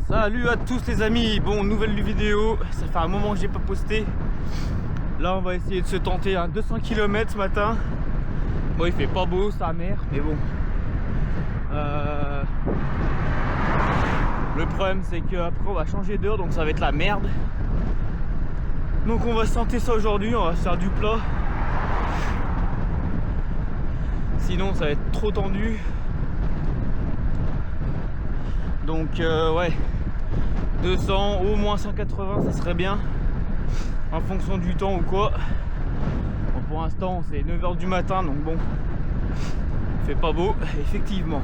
Salut à tous les amis, bon nouvelle vidéo, ça fait un moment que j'ai pas posté. Là on va essayer de se tenter un 200 km ce matin. Bon il fait pas beau, sa mère, mais bon. Le problème c'est qu'après on va changer d'heure donc ça va être la merde. Donc on va se tenter ça aujourd'hui, on va faire du plat. Sinon ça va être trop tendu. Donc ouais, 200, au moins 180 ça serait bien en fonction du temps ou quoi. Bon, pour l'instant c'est 9 h du matin donc bon, il fait pas beau effectivement.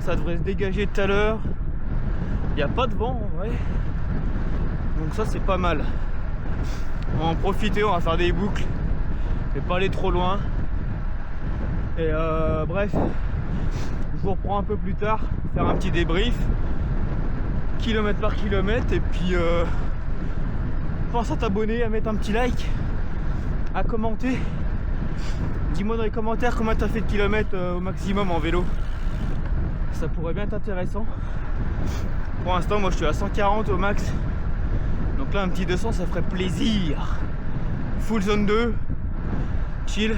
Ça devrait se dégager tout à l'heure. Il n'y a pas de vent en vrai, donc ça c'est pas mal. On va en profiter, on va faire des boucles mais pas aller trop loin. Et bref, je vous reprends un peu plus tard, faire un petit débrief kilomètre par kilomètre. Et puis pense à t'abonner, à mettre un petit like, à commenter. Dis-moi dans les commentaires combien t'as fait de kilomètres au maximum en vélo. Ça pourrait bien être intéressant. Pour l'instant moi je suis à 140 au max, donc là un petit 200 ça ferait plaisir. Full zone 2, chill.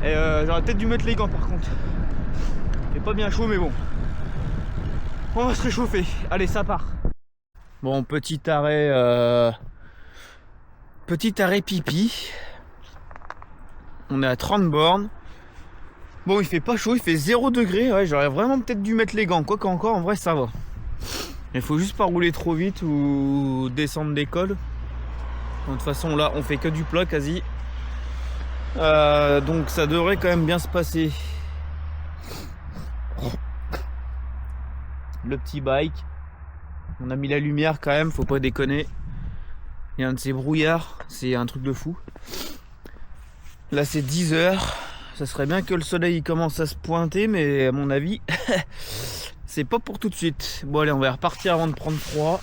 Et j'aurais peut-être dû mettre les gants par contre. Il fait pas bien chaud mais bon, on va se réchauffer. Allez ça part. Bon petit arrêt pipi. On est à 30 bornes. Bon il fait pas chaud, il fait 0 degré. Ouais, j'aurais vraiment peut-être dû mettre les gants. Quoi qu'encore en vrai ça va. Il faut juste pas rouler trop vite ou descendre d'école. De toute façon là on fait que du plat quasi. Donc ça devrait quand même bien se passer. Le petit bike, on a mis la lumière quand même, faut pas déconner. Il y a un de ces brouillards, c'est un truc de fou. Là c'est 10 h, ça serait bien que le soleil commence à se pointer, mais à mon avis c'est pas pour tout de suite. Bon allez, on va repartir avant de prendre froid.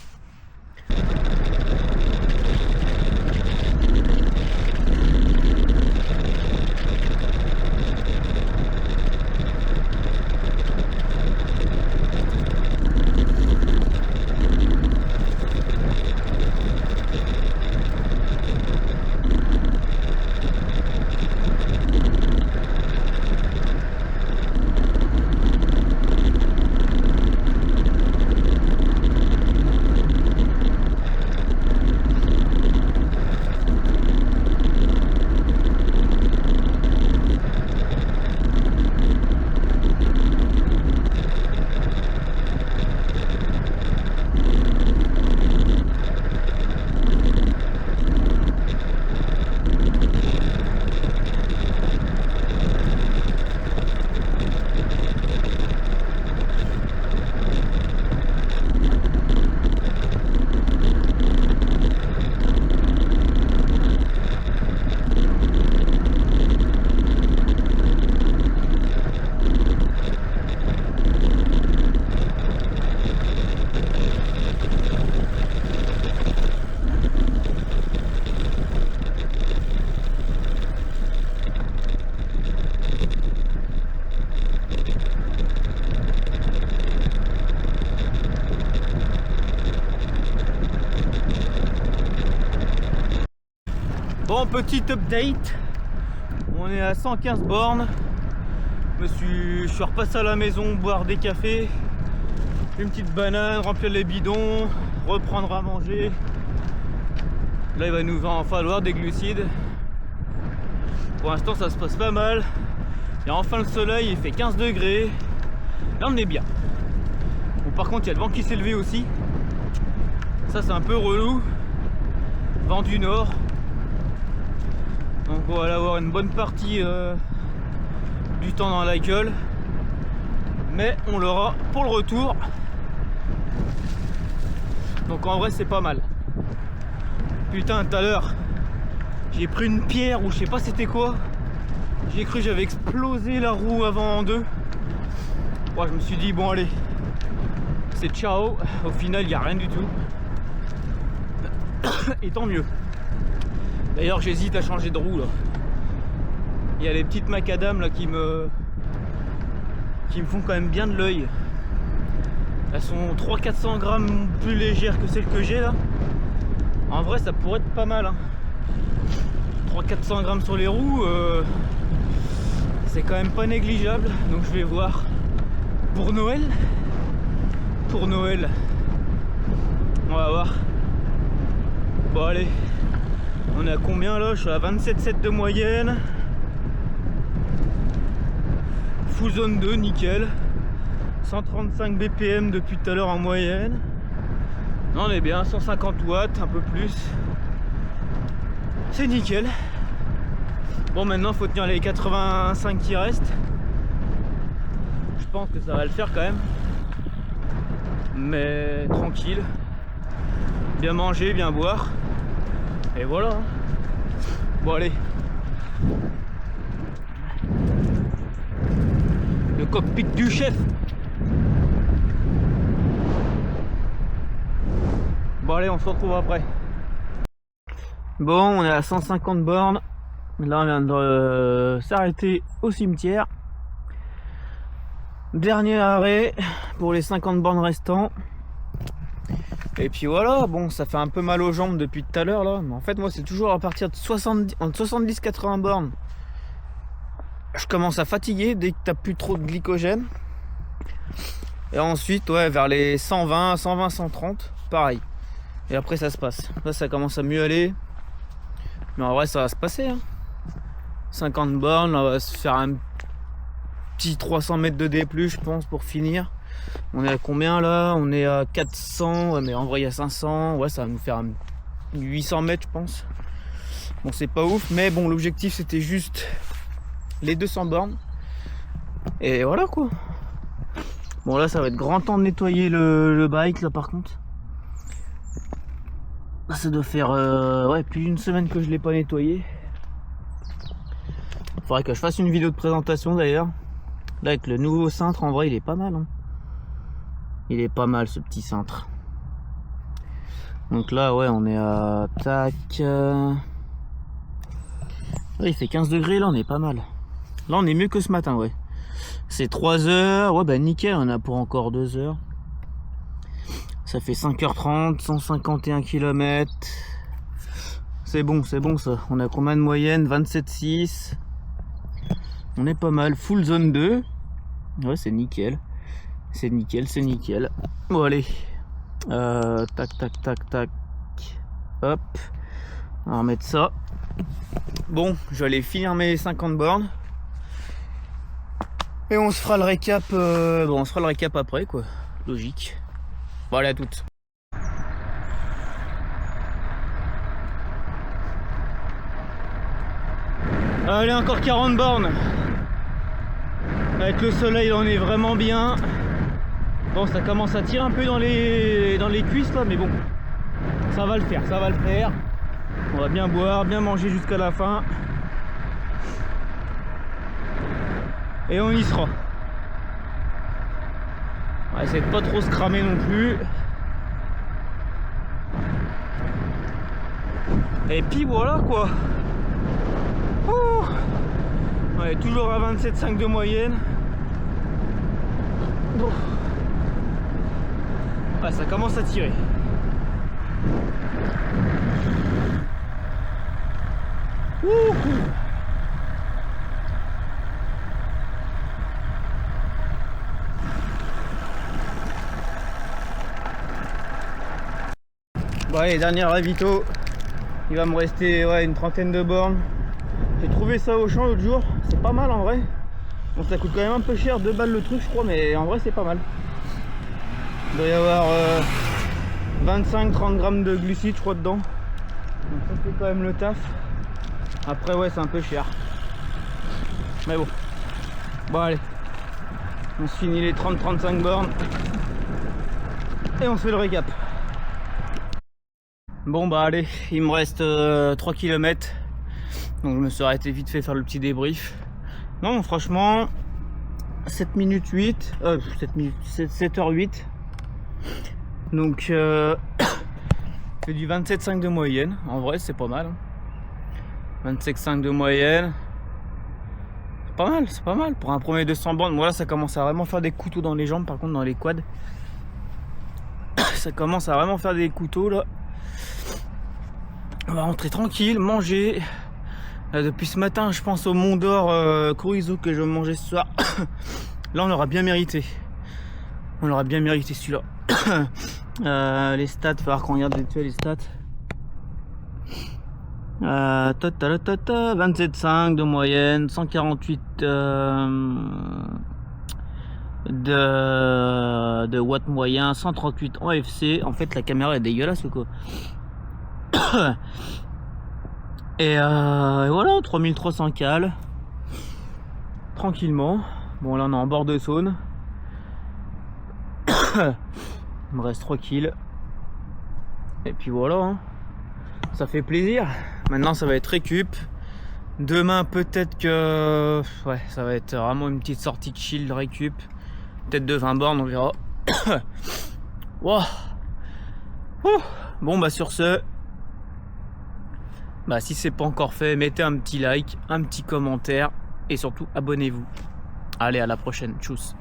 Bon, petit update, on est à 115 bornes. Je suis repassé à la maison boire des cafés, une petite banane, remplir les bidons, reprendre à manger. Là il va nous en falloir des glucides. Pour l'instant ça se passe pas mal. Il y a enfin le soleil, il fait 15 degrés. Là on est bien. Bon, par contre il y a le vent qui s'est levé aussi. Ça c'est un peu relou. Vent du nord. Donc on va avoir une bonne partie du temps dans la gueule. Mais on l'aura pour le retour. Donc en vrai c'est pas mal. Putain tout à l'heure j'ai pris une pierre ou je sais pas c'était quoi. J'ai cru que j'avais explosé la roue avant en deux. Ouais, je me suis dit bon allez, c'est ciao. Au final il n'y a rien du tout. Et tant mieux. D'ailleurs j'hésite à changer de roue là. Il y a les petites macadam là qui me font quand même bien de l'œil. Elles sont 300-400 grammes plus légères que celles que j'ai là. En vrai ça pourrait être pas mal hein. 300-400 grammes sur les roues, c'est quand même pas négligeable. Donc je vais voir pour Noël. Pour Noël, on va voir. Bon allez, on est à combien là? Je suis à 27,7 de moyenne. Full zone 2, nickel. 135 BPM depuis tout à l'heure en moyenne. Non, on est bien, 150 watts, un peu plus. C'est nickel. Bon, maintenant faut tenir les 85 qui restent. Je pense que ça va le faire quand même. Mais tranquille. Bien manger, bien boire. Et voilà. Bon allez. Le cockpit du chef. Bon allez, on se retrouve après. Bon, on est à 150 bornes. Là on vient de s'arrêter au cimetière. Dernier arrêt pour les 50 bornes restants. Et puis voilà, bon ça fait un peu mal aux jambes depuis tout à l'heure là. Mais en fait moi c'est toujours à partir de 70-80 bornes. Je commence à fatiguer dès que t'as plus trop de glycogène. Et ensuite ouais vers les 120, 130, pareil. Et après ça se passe. Là ça commence à mieux aller. Mais en vrai ça va se passer hein. 50 bornes, on va se faire un petit 300 mètres de D+, je pense, pour finir. On est à combien là? On est à 400, ouais, mais en vrai il y a 500. Ouais, ça va nous faire 800 mètres, je pense. Bon, c'est pas ouf, mais bon, l'objectif c'était juste les 200 bornes. Et voilà quoi. Bon, là ça va être grand temps de nettoyer le bike là par contre. Là, ça doit faire ouais, plus d'une semaine que je l'ai pas nettoyé. Faudrait que je fasse une vidéo de présentation d'ailleurs. Là avec le nouveau cintre, en vrai il est pas mal hein. Il est pas mal ce petit cintre. Donc là ouais on est à tac ouais, il fait 15 degrés là, on est pas mal. Là on est mieux que ce matin ouais. C'est 3 heures, ouais bah nickel, on a pour encore 2 heures. Ça fait 5h30, 151 km. C'est bon ça. On a combien de moyenne? 27,6. On est pas mal. Full zone 2. Ouais, c'est nickel. C'est nickel, c'est nickel. Bon, allez. Tac. Hop. On va remettre ça. Bon, je vais aller finir mes 50 bornes. Et on se fera le récap. Bon, on se fera le récap après, quoi. Logique. Bon, allez, à toutes. Allez, encore 40 bornes. Avec le soleil, on est vraiment bien. Bon, ça commence à tirer un peu dans les cuisses là, mais bon, ça va le faire, ça va le faire. On va bien boire, bien manger jusqu'à la fin. Et on y sera. On va essayer de pas trop se cramer non plus. Et puis voilà quoi. Ouh. On est toujours à 27,5 de moyenne. Bon. Ah, ça commence à tirer. Ouh. Bon allez, dernier ravito. Il va me rester ouais, une trentaine de bornes. J'ai trouvé ça au champ l'autre jour. C'est pas mal en vrai. Bon, ça coûte quand même un peu cher, 2 balles le truc je crois, mais en vrai c'est pas mal. Il doit y avoir 25-30 grammes de glucides je crois dedans. Donc ça fait quand même le taf. Après ouais c'est un peu cher. Mais bon. Bon allez. On se finit les 30-35 bornes. Et on se fait le récap. Bon bah allez, il me reste 3 km. Donc je me suis arrêté vite fait faire le petit débrief. Non franchement 7 minutes 8 7h08. Donc c'est du 27,5 de moyenne. En vrai c'est pas mal hein. 27,5 de moyenne. C'est pas mal pour un premier 200 bornes. Voilà, ça commence à vraiment faire des couteaux dans les jambes par contre dans les quads. ça commence à vraiment faire des couteaux là. On va rentrer tranquille, manger. Depuis ce matin, je pense au Mont d'Or chorizo que je vais manger ce soir. Là, on l'aura bien mérité. On l'aura bien mérité celui-là. Les stats, il va falloir qu'on regarde vite fait les stats. 27,5 de moyenne, 148 de watts moyen, 138 en FC. En fait, la caméra est dégueulasse ou quoi. Et voilà, 3300 cales. Tranquillement. Bon, là, on est en bord de Saône. Il me reste 3 kills. Et puis voilà, hein. Ça fait plaisir. Maintenant, ça va être récup. Demain, peut-être que... ouais, ça va être vraiment une petite sortie de chill, récup. Peut-être de 20 bornes, on verra. Wow. Bon, bah sur ce... bah si c'est pas encore fait, mettez un petit like, un petit commentaire. Et surtout, abonnez-vous. Allez, à la prochaine. Tchuss.